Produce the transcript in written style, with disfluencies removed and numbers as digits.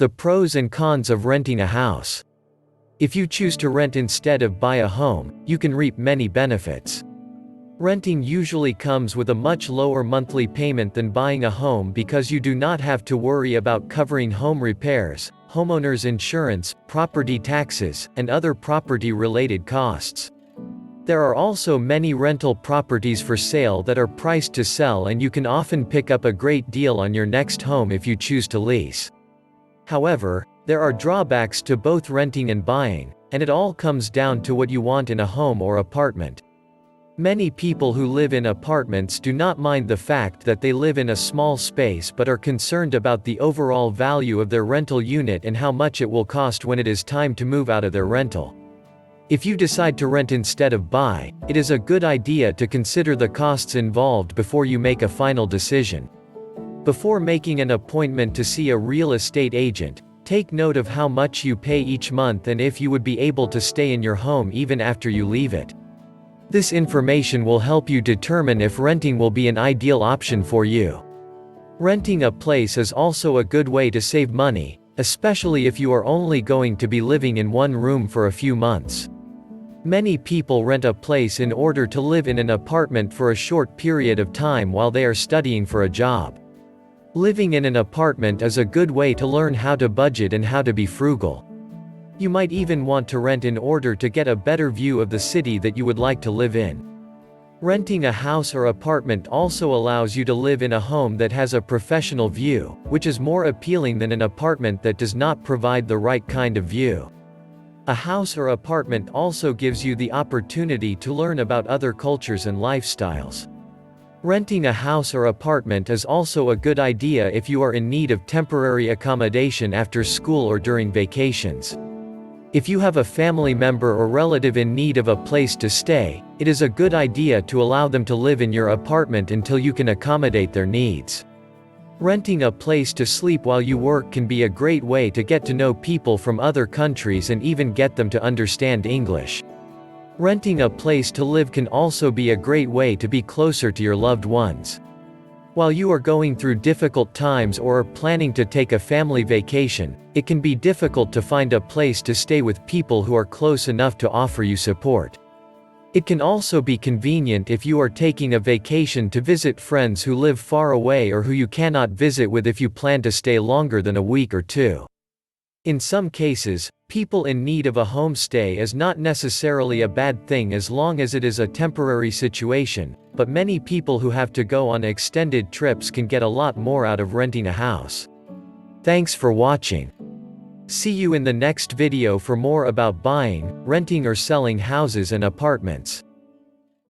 The pros and cons of renting a house. If you choose to rent instead of buy a home, you can reap many benefits. Renting usually comes with a much lower monthly payment than buying a home because you do not have to worry about covering home repairs, homeowner's insurance, property taxes, and other property-related costs. There are also many rental properties for sale that are priced to sell, and you can often pick up a great deal on your next home if you choose to lease. However, there are drawbacks to both renting and buying, and it all comes down to what you want in a home or apartment. Many people who live in apartments do not mind the fact that they live in a small space but are concerned about the overall value of their rental unit and how much it will cost when it is time to move out of their rental. If you decide to rent instead of buy, it is a good idea to consider the costs involved before you make a final decision. Before making an appointment to see a real estate agent, take note of how much you pay each month and if you would be able to stay in your home even after you leave it. This information will help you determine if renting will be an ideal option for you. Renting a place is also a good way to save money, especially if you are only going to be living in one room for a few months. Many people rent a place in order to live in an apartment for a short period of time while they are studying for a job. Living in an apartment is a good way to learn how to budget and how to be frugal. You might even want to rent in order to get a better view of the city that you would like to live in. Renting a house or apartment also allows you to live in a home that has a professional view, which is more appealing than an apartment that does not provide the right kind of view. A house or apartment also gives you the opportunity to learn about other cultures and lifestyles. Renting a house or apartment is also a good idea if you are in need of temporary accommodation after school or during vacations. If you have a family member or relative in need of a place to stay, it is a good idea to allow them to live in your apartment until you can accommodate their needs. Renting a place to sleep while you work can be a great way to get to know people from other countries and even get them to understand English. Renting a place to live can also be a great way to be closer to your loved ones. While you are going through difficult times or are planning to take a family vacation, it can be difficult to find a place to stay with people who are close enough to offer you support. It can also be convenient if you are taking a vacation to visit friends who live far away or who you cannot visit with if you plan to stay longer than a week or two. In some cases, people in need of a homestay is not necessarily a bad thing as long as it is a temporary situation, but many people who have to go on extended trips can get a lot more out of renting a house. Thanks for watching. See you in the next video for more about buying, renting or selling houses and apartments.